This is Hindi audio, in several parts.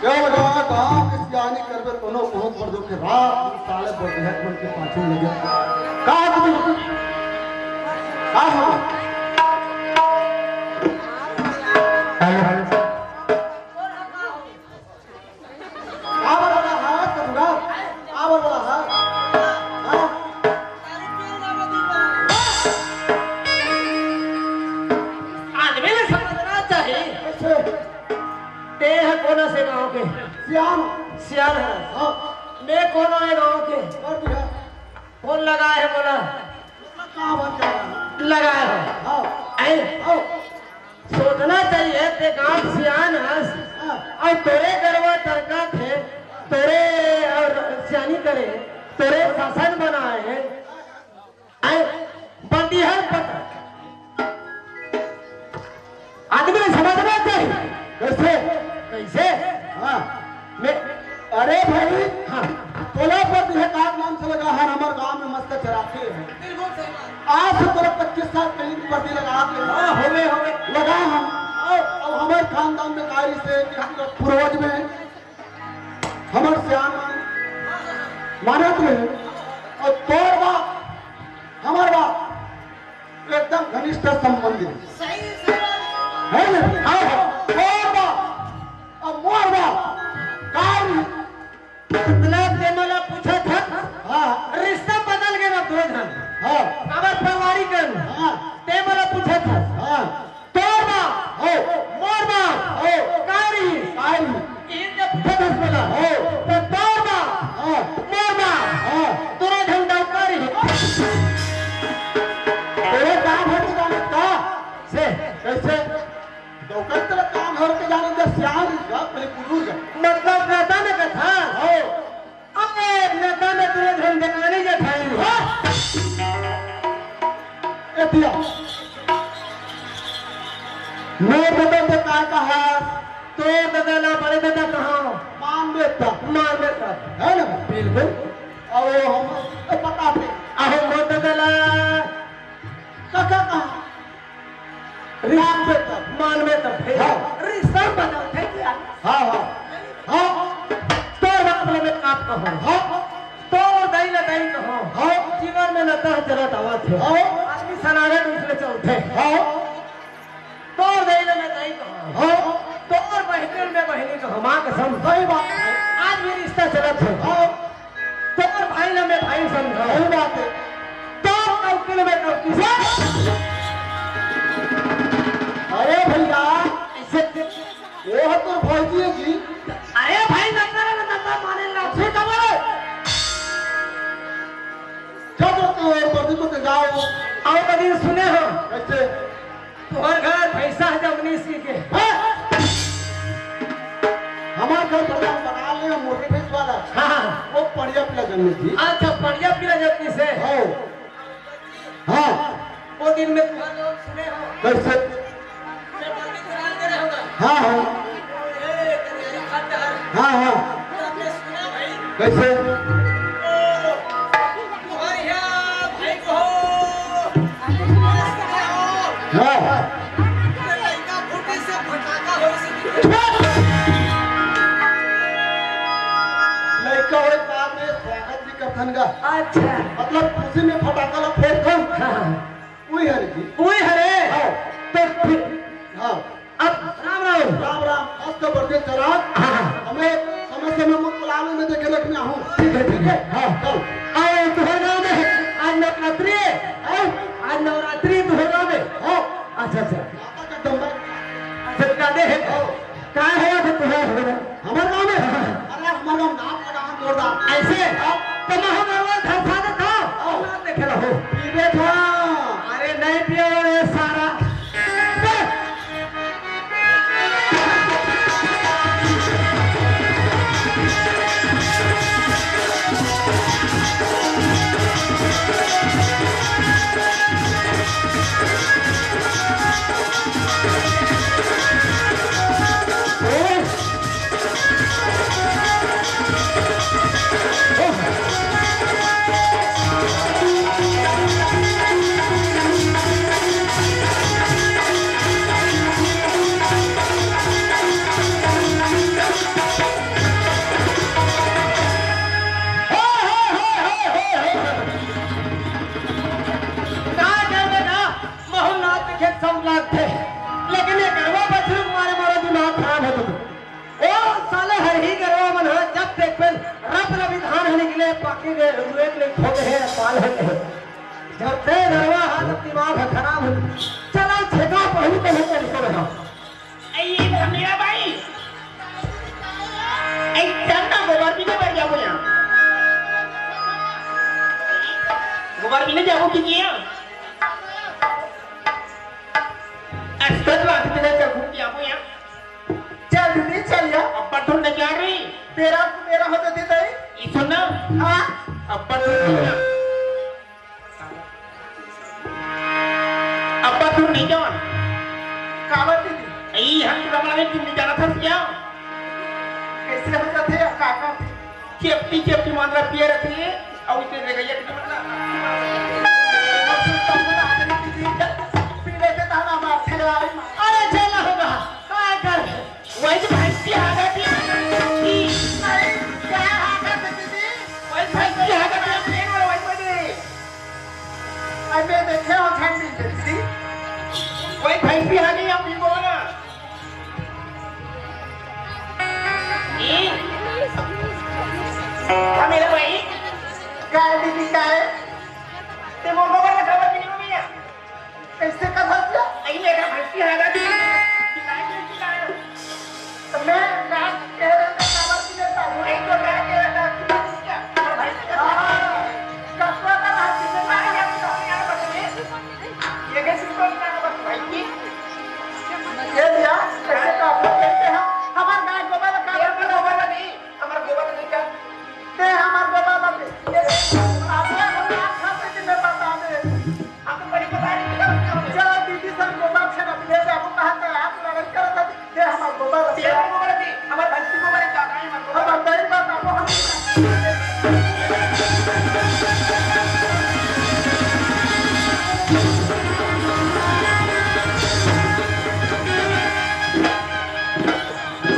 क्या लगा गांव के सियानी करबे कोनो बहुत बड़ दो के रात साले बढ़िया मन के पाछू लगे का तुम का हो सियान सियान है। हाँ मैं कौन है गाँव के और दिया कौन लगा है बोला कहाँ बन गया लगा है। हाँ हाँ सोचना चाहिए ते गाँव सियान हंस और तोरे गरबा तरका थे तोरे और सियानी करे तोरे शासन बनाए बंदिहर पता आदमी ने समझना चाहिए कैसे कैसे। हाँ मैं अरे भाई हाँ तोला पर भी काम नाम से लगा है हमारे गांव में मस्त चराते हैं आज से तोला 25 साल पहले की वर्दी लगा के होवे लगा हम अब हमारे खानदान में कारी से पूर्वज में हमारे श्याम माना तुम्हें और तोर बाप हमारे बाप एकदम घनिष्ठ संबंधी है ना। तोर बाप और मोर बाप मला पूछा था हाँ रिश्ता बदल गया दो धन हाँ अगर परिवारी कर हाँ ते मला पूछा था हाँ तोर बाप हो मोर बाप हो कारी कारी इन जब पूछा था बोला हो तो तोर बाप हाँ मोर बाप हाँ तोरा धन कारी तेरे काम है तो जाने का से कैसे दौकत तेरा काम है तो जाने दे श्याम का पहले बुजुर्ग मतलब नेता ने कथा हो अबे नेता ने तुझे धन देने के ठाई ए दिया मैं बदल दे का कहा तो बदला बड़े बेटा कहाँ मान देता मान बेटा है ना बिल्कुल और हम पता थे अहो मत बदला काका कहा राम बेटा मान बेटा हाँ। रिश्ता बदल थे क्या हाँ हाँ हाँ तो बाप में आप कहो हाँ तो दई न दई कहो हाँ जीवन में न कह जरा दवा थे हाँ आदमी सनारे दूसरे चलते हाँ तो दई न दई कहो हाँ तो और बहन में बहनी कहो मां कसम सही बात है आज भी रिश्ता चलत है हाँ तो और भाई न में भाई समझो सही बात है तो कौकिल में कौकिल अरे भैया ऐसे वो है तो भौजी है जी अरे भाई नंदा माने लाठी कमरे जब तो वर्दी को जाओ आओ कभी सुने हो कैसे तुम्हारे घर पैसा है जमनी सी के हमारे घर पर बना ले मुर्गी भेज वाला हाँ वो बढ़िया पिला जन्मी थी अच्छा बढ़िया पीला जमनी से हाँ हाँ वो दिन में तुम्हारे लोग सुने हो कैसे मैं बंदी करा दे रहा हूँ हाँ हाँ ए कन्यारी खातर हाँ हाँ आपने सुना भाई कैसे तुम्हारे यहाँ भाई को हाँ लड़का फूटे से फटाका हो से लड़का हुए बाद में स्वागत भी करथन का अच्छा मतलब खुशी में फटाका ला फोड़ कौन हाँ वही है जी वही हरे हाँ तो फिर हाँ अब राम राम राम राम आज तो बढ़ते चला हमें समय समय मुक्तलावे में देखे रखना हूँ ठीक है हाँ चल आओ तुम्हारे गाँव में आज नवरात्रि है आज नवरात्रि तुम्हारे गाँव में हाँ अच्छा अच्छा आता का दम है सत्ता दे है क्या है फिर तुम्हारे हमारे गाँव में अरे हमारे गाँव नाम लगा हम जोरदार ऐसे तुम हमारा घर साथ था देखे रहो पीबे था अरे नहीं पियो ये सारा जवान होने के लिए पाके गए हुए के लिए खोते हैं पाल होते हैं जब से गरवा हाथ दिमाग खराब हो चला छेका पहली तो होते लिखो रहा ये धमिया भाई चलना गोबर भी नहीं जाओ यहाँ गोबर भी नहीं जाओ कि किया अस्पताल के लिए घूम के आओ यहाँ चल दीदी चल जा अब तुम नहीं जा रही तेरा मेरा होता दे दे ये सुनना हाँ अब तुम नहीं जाओ कावर दीदी यही हम रमला में तुम जाना था क्या कैसे हो जाते हैं काका चेप्टी चेप्टी मात्रा पिए रहती है और इतने रह गई अरे चला होगा काय कर वही तो भैंसी आ गई क्या हाथ दीदी वही भैंसी आ गई प्लेन वाला वही बजे अबे देखे हो ठंडी दीदी वही भैंसी आ गई अपनी बोला मेरे भाई क्या है दीदी क्या है ते वो गोबर का खबर भी नहीं मिला कैसे कर सकते आई मेरा भैंसी आ गई खिलाए तो मैं रात कह रहा था कावर की देता हूँ एक तो कह के रखा क्या भैंसी कसवा का हाथ से मार गया तो यार बच्चे ये कैसे तो ना बस भाई ये दिया कैसे का आप लोग कहते हैं हमार गाय गोबर का ये अपना गोबर नहीं हमारा गोबर नहीं का ते हमार गोबर का आप लोग आप खाते दिन में बता दे आपको बड़ी पता नहीं चलो दीदी सर गोबर से ना ले जाओ कहा था आप लड़ाई कर रहे थे ते हमार गोबर तेरा गोबर थी हमारे भैंसी गोबर क्या है हमारा हम अंदर बात आपको हम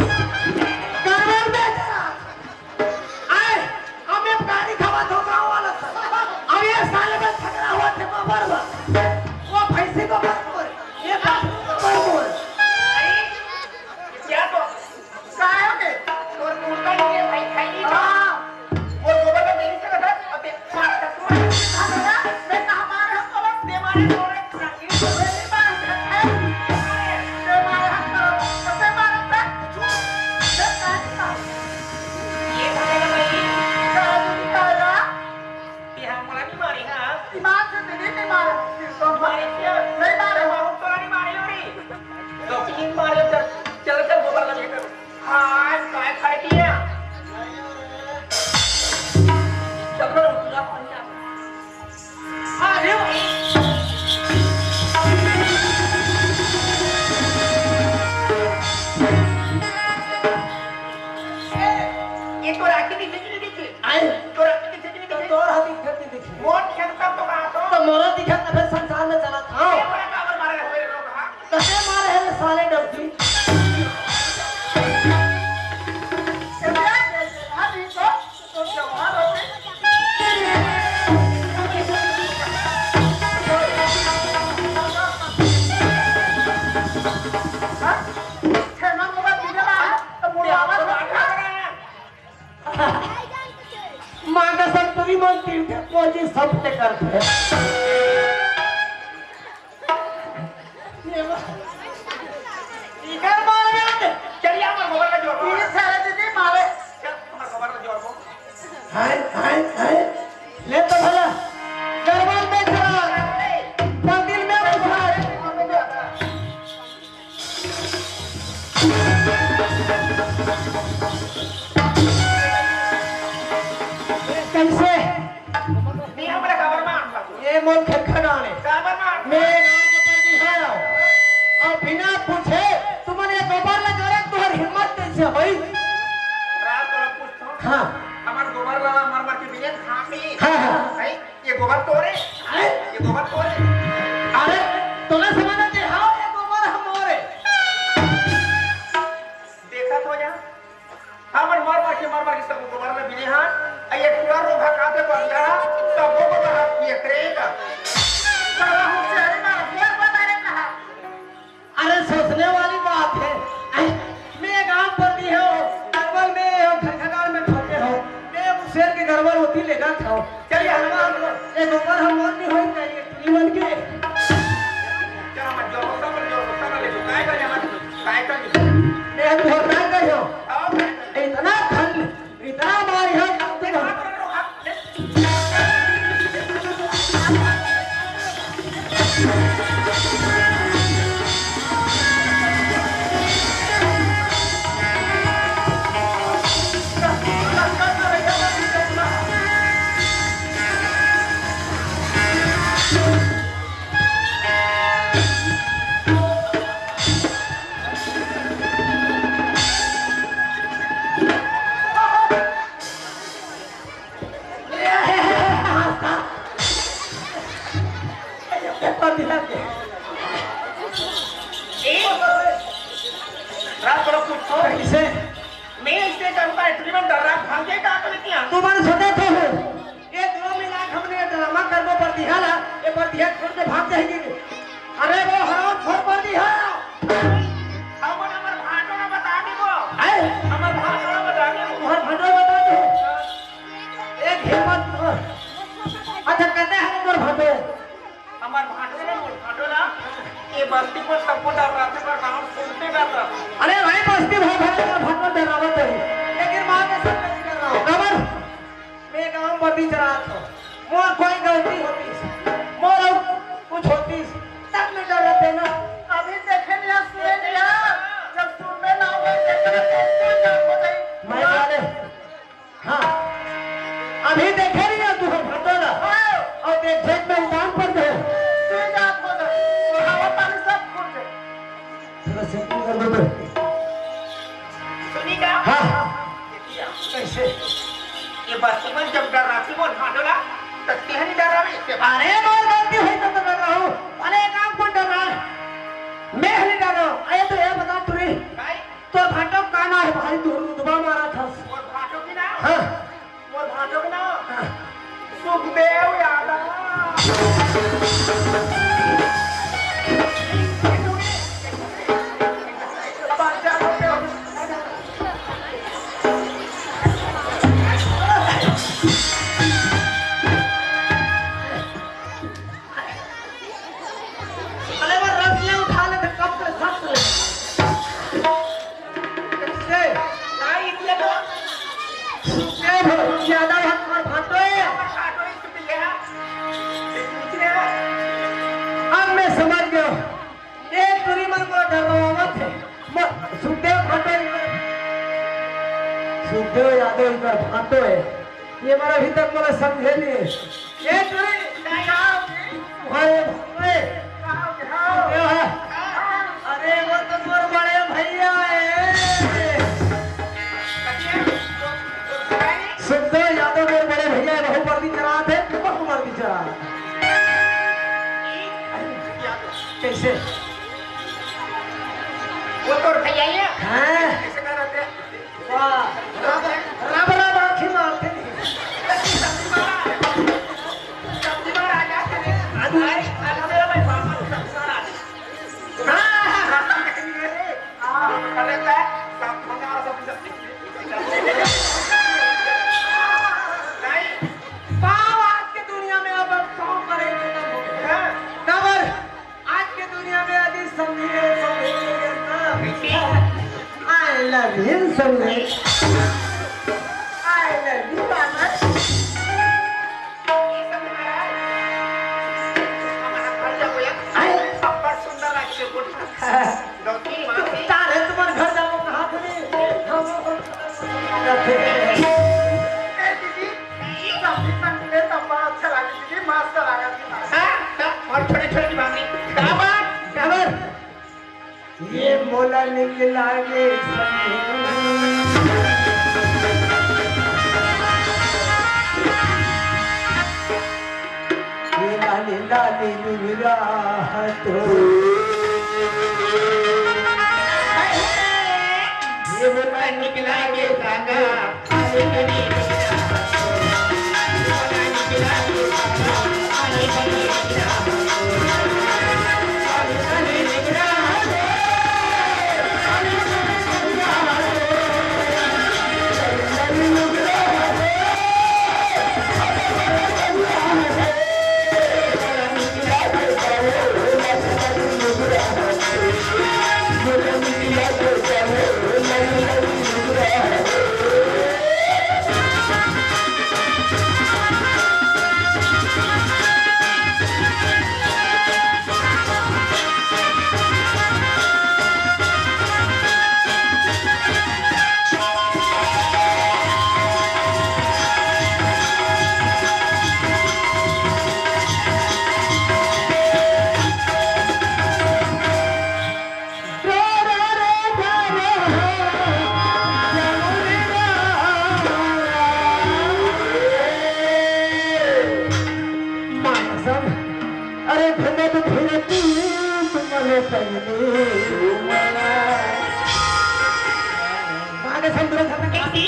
गरवा बेटा आए हमें गाड़ी खवा दो गांव वाला अब ये साले में झगड़ा हुआ थे गोबर वो भैंसी को मत बोल ये बात मत बोल क्या तो काय हो गए और मुर्गा नहीं भाई खाई हां वो गोबर का देरी से लगा अबे मार का तू मैं कहा मारे हम गोबर दे मारे गोरे सांगी मेरी बात है ते मारे हम कैसे मारे तक ते का ये खाएगा भाई का काया ये हम मला नहीं मारी हां दिमाग से दीदी नहीं मारे तो मारे क्या नहीं मारे हो हम तो नहीं मारे हो रे तो तीन मारे चल चल गोबर लगे कर हां काय खाई दिया चल करो पूरा पानी आ रे ये तो राखी दिखे आए तो राखी दिखे तोर हाथी खेती देखी मोट खेत का तो कहा तो तो मोरा दिखा ना फिर संसार में चला था ये बड़ा काबर मारे हुए लोग हां कैसे मारे हैं रे साले डबकी अभी तो जवान हो गए छेना गोबर दिला है तो बुढ़ावा मां का सब तुरी मानती है कोई सब ते करते इधर मार गए चलिए हमारे गोबर का जोड़ ये सारे दीदी मारे चल हमारे गोबर का जोड़ को हाय ले तो भला गरबा में चला मंदिर में घुसा कैसे नहीं हमारे गोबर में आता ये मोल खड़खड़ाने गोबर में आता मेरे नाम को पर दिखाओ और बिना पूछे तुमने गोबर में जोड़े तुम्हारी हिम्मत कैसे हुई रात को पूछता हाँ हमारे गोबर वाला मर मर के बिना खामी हाँ भाई ये गोबर तोड़े अरे ये गोबर तोड़े अरे तुम्हें समझना दिखाओ ये गोबर हमारे देखा तो यहाँ हमारे मर मर के सब गोबर में बिने हाथ ये पूरा रोगा काटे पर यार सब गोबर हाथ ये करेगा सारा होशियारी मार फिर बताने कहा अरे सोचने वाली बात है मैं गांव पर भी हो अरवल में हो खड़खड़ाल में खड़े हो मैं उस शेर के घर होती लेगा खाओ चलिए हम एक ऊपर हम और नहीं होई चाहिए टीमन के चलो मत जो सब ले काय कर मैं तो होता कहियो आओ इतना ठंड इतना मार है देखो रात को पूछो कैसे मैं इससे करूंगा ट्रीटमेंट कर रहा भागे का कर लेती हैं तुम्हारे सोचे तो हो ये दोनों मिला हमने ड्रामा करने पर दिया ना ये पर दिया छोड़ के भाग जाएगी अरे वो हराम खोर पर दिया अब नंबर भाटो ना बता दे वो आए नंबर भाटो ना बता दे हर भंडोर बता दो एक हिम्मत अच्छा कहते हैं नंबर भंडोर हमार भाटो ना ये बस्ती को सबको डर रहा था पर गांव सुनते कर रहा अरे भाई बस्ती भाई भाई भंडोर डरावत है लेकिन मां के साथ नहीं कर रहा हूं खबर मैं गांव बत्ती चला था मोर कोई गलती होती मोर कुछ होती तब में डरते ना अभी देखे लिया सुने लिया जब सुनने ना हो देखने कैसे जान हो गई मैं वाले हां अभी देखे नहीं तू भंडोर और देख देख में उतान पर गए तू जान हो गई हवा पानी सब फूट गए थोड़ा सेटिंग कर दो सुनिएगा हां कैसे ये बस्ती में जब डर रहा थी वो भाटोला तो तेहरी डर रहा है अरे मोर गलती हुई तो डर रहा हूं अरे काम कौन डर रहा है मैं नहीं डर रहा हूं अरे तो ये बता तू रे भाई तो भाटो काना है भाई दूर दुबा मारा था वो भाटो की ना हां वो भाटो की ना सुखदेव यादव बच्चा लोग अरे वो रस ले उठा ले तो कब से सट ले कैसे नहीं इसलिए तो क्या ज्यादा हाथ पर भाटो है भाटो इसके पीछे है इसलिए अब मैं समझ गया एक दूरी मन को डर रहा मत है सुखदेव भाटो सुखदेव यादव इधर भाटो है ये मेरा अभी तक मुझे समझे नहीं ये दूरी तुम्हारे भाई क्या है अरे वो तो मोर बड़े भैया है सुखदेव यादव मेरे बड़े भैया बहु वर्दी चला थे बहु वर्दी चला कैसे वो तो भैया है हैं कैसे कर रहे थे वाह रब रब आँखें मारते नहीं सब्जी मार आ जाते हैं आज मेरा भाई पापा सब्जी मार आ अरे क्या सब मजा आ सब्जी नहीं पाव आज के दुनिया में अब काम करेंगे नवर आज के दुनिया में यदि समझिए I love you so much. I love you so much. तारे तुम्हारे घर जाओ कहाँ थे ये मोला निकला ये लाली लाली नुरा तो ये मोला निकला ये गागा आने करी मोला निकला ये गागा आने करी कैसी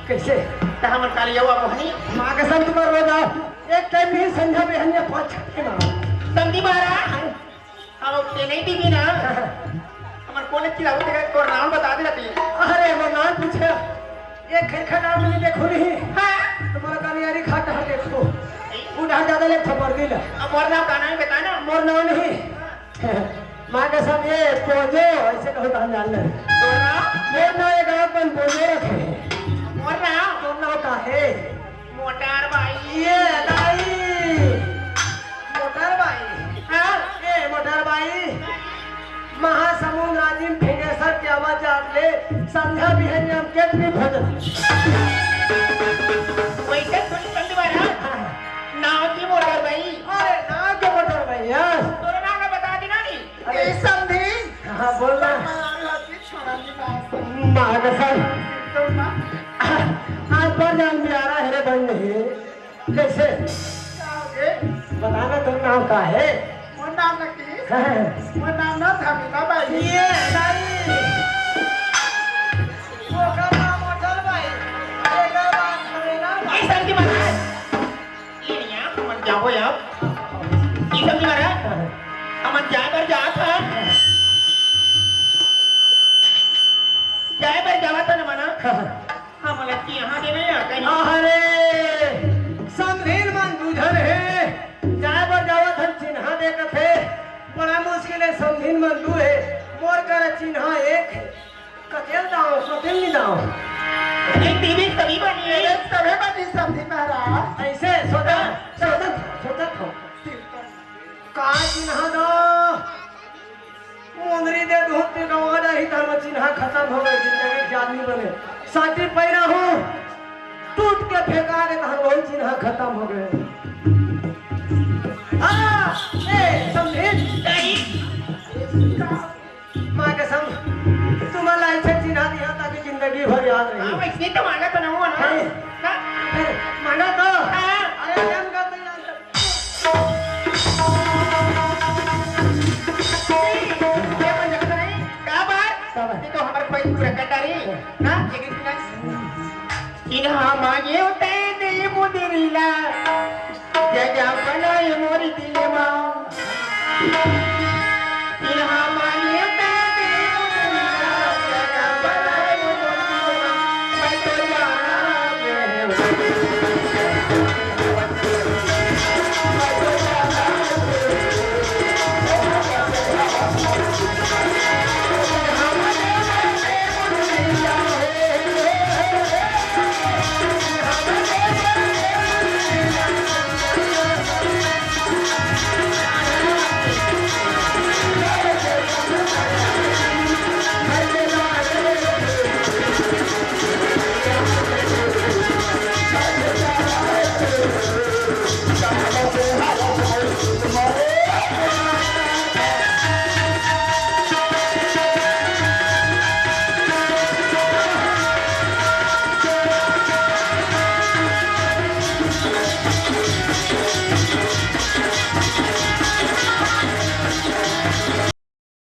कैसे हमर काली यवा मोहनी माँ के संग तुम्हारा रोजा एक टाइम नहीं संझा बेहनिया पाँच के ना संदी महाराज अब ते नहीं दी ना हमर कोने चिल्लाओ ते को नाम बता दे रही अरे वो नाम पूछे ये खेखा नाम नहीं देखो नहीं हां तुम्हारा कालियारी खाता है देखो उड़ा ज्यादा ले थप्पड़ दिला अब मोर नाम का नाम बता ना मोर नाम नहीं माँ कसम ये पोजो ऐसे कहो तो हम जान ले तोर नाम मोर नाम एक अपन पोजो रखे मोर नाम मोर नाम का है मोटार बाई ये दाई मोटर बाई हाँ ये मोटर बाई महासमुंद राजीव फिंगेसर की आवाज आप ले संध्या भी है नियम के भी भजन वैसे थोड़ी चलती बारा नाव की मोटार बाई अरे नाम के मोटर बाई यार तोर नाम का बता देना नी अरे ये समझी हाँ बोलना महाकसम आज पर जान भी आ रहा है रे बन नहीं कैसे बताना तुम नाम का है मोर नाम नक्की हाँ। मोर नाम ना था मीना बाई ये दाई वो कमा मोटर बाई ये कमा खरीना ये बाई सब की बात है ये नहीं आप मन जाओ यार ये सब की बात है हम जाए पर जा था जाए पर जावा था ना मना हम लड़की यहाँ दे नहीं कहीं अरे समधीन मन बुझल है जाए पर जावत हम चिन्हा देखत है बड़ा मुश्किल है समधीन मन दू है मोर कर चिन्हा एक कतेल दाओ कतेल नहीं दाओ एक टीवी तभी बनी है सभे बनी समझी महाराज ऐसे सोचत हो का चिन्हा दो मुंदरी दे दूध पे गवा रही धर्म चिन्हा खत्म हो गई जिंदगी के आदमी बने साथी पैरा हो टूट के फेंका के धर्म वही चिन्हा खत्म हो गए समझे माँ कसम तुम्हारा ऐसे चिन्हा दिया ताकि जिंदगी भर याद रहे वैसे तो मांगा तो ना हुआ ना मांगा तो हाँ। अरे हम का तैयार ये बन जाता नहीं क्या बात ये तो हमारे कोई पूरा कटारी ना इन्हा मांगे होते दे मुदरीला जजा बनाए मोरी दिले माँ